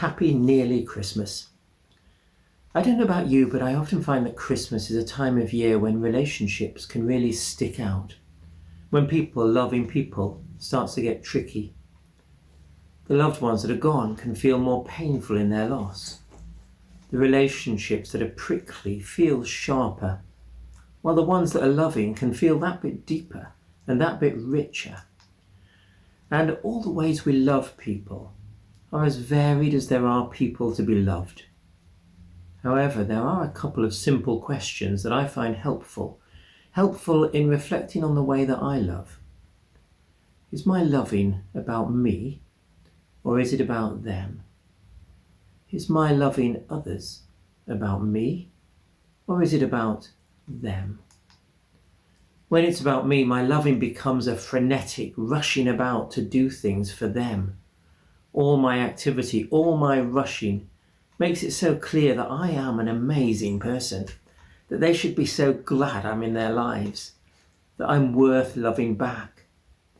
Happy nearly Christmas. I don't know about you, but I often find that Christmas is a time of year when relationships can really stick out. When people loving people starts to get tricky. The loved ones that are gone can feel more painful in their loss. The relationships that are prickly feel sharper, while the ones that are loving can feel that bit deeper and that bit richer. And all the ways we love people are as varied as there are people to be loved. However, there are a couple of simple questions that I find helpful in reflecting on the way that I love. Is my loving about me, or is it about them? Is my loving others about me, or is it about them? When it's about me, my loving becomes a frenetic rushing about to do things for them. All my activity, all my rushing makes it so clear that I am an amazing person, that they should be so glad I'm in their lives, that I'm worth loving back,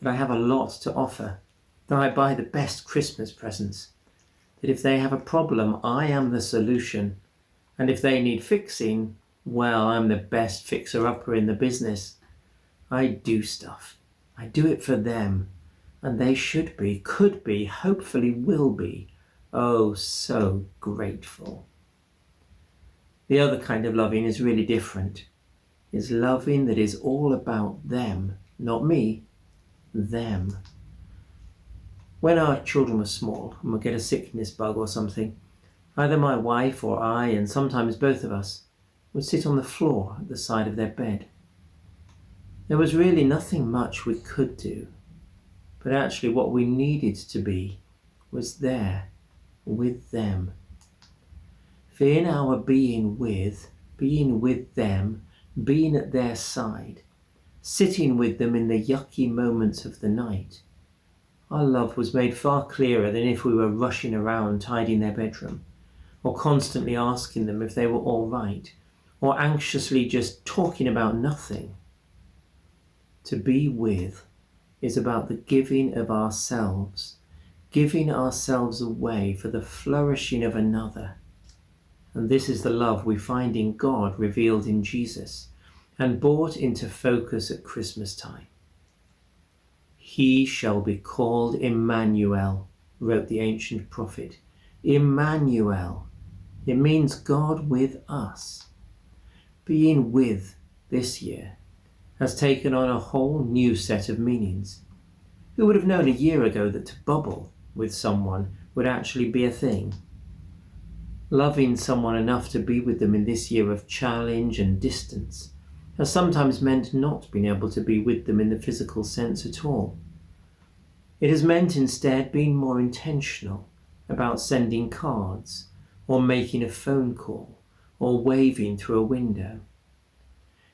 that I have a lot to offer, that I buy the best Christmas presents, that if they have a problem, I am the solution, and if they need fixing, well, I'm the best fixer-upper in the business. I do stuff. I do it for them. And they should be, could be, hopefully will be, oh so grateful. The other kind of loving is really different. It's loving that is all about them, not me, them. When our children were small and would get a sickness bug or something, either my wife or I, and sometimes both of us, would sit on the floor at the side of their bed. There was really nothing much we could do. But actually what we needed to be was there with them. For in our being with them, being at their side, sitting with them in the yucky moments of the night, our love was made far clearer than if we were rushing around tidying their bedroom, or constantly asking them if they were all right, or anxiously just talking about nothing. To be with is about the giving of ourselves, giving ourselves away for the flourishing of another. And this is the love we find in God revealed in Jesus and brought into focus at Christmas time. He shall be called Emmanuel, wrote the ancient prophet. Emmanuel. It means God with us. Being with this year has taken on a whole new set of meanings. Who would have known a year ago that to bubble with someone would actually be a thing? Loving someone enough to be with them in this year of challenge and distance has sometimes meant not being able to be with them in the physical sense at all. It has meant instead being more intentional about sending cards, or making a phone call, or waving through a window.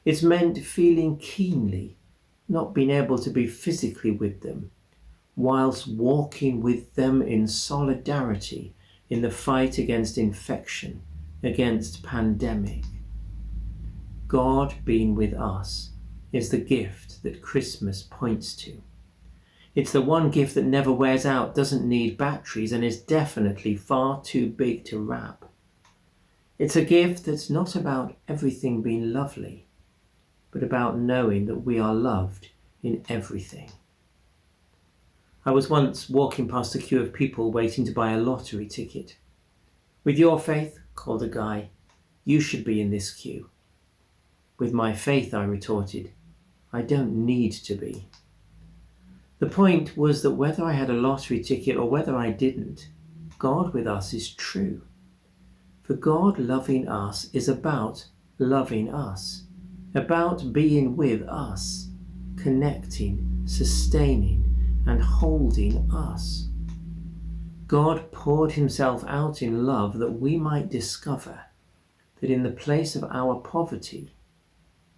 It's meant feeling keenly, not being able to be physically with them, whilst walking with them in solidarity in the fight against infection, against pandemic. God being with us is the gift that Christmas points to. It's the one gift that never wears out, doesn't need batteries, and is definitely far too big to wrap. It's a gift that's not about everything being lovely, but about knowing that we are loved in everything. I was once walking past a queue of people waiting to buy a lottery ticket. With your faith, called a guy, you should be in this queue. With my faith, I retorted, I don't need to be. The point was that whether I had a lottery ticket or whether I didn't, God with us is true. For God loving us is about loving us, about being with us, connecting, sustaining, and holding us. God poured himself out in love that we might discover that in the place of our poverty,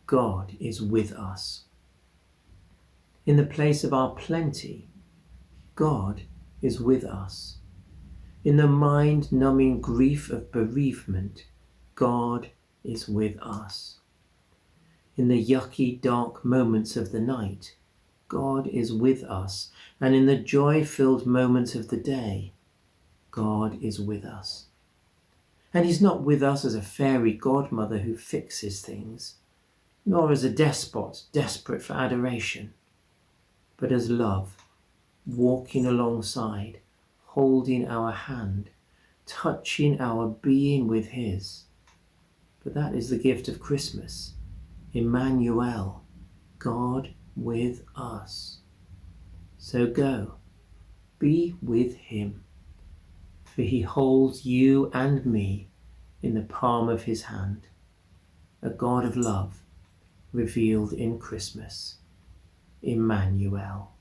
God is with us. In the place of our plenty, God is with us. In the mind-numbing grief of bereavement, God is with us. In the yucky, dark moments of the night, God is with us. And in the joy-filled moments of the day, God is with us. And he's not with us as a fairy godmother who fixes things, nor as a despot desperate for adoration, but as love, walking alongside, holding our hand, touching our being with his. But that is the gift of Christmas. Emmanuel, God with us. So go, be with him, for he holds you and me in the palm of his hand, a God of love revealed in Christmas. Emmanuel.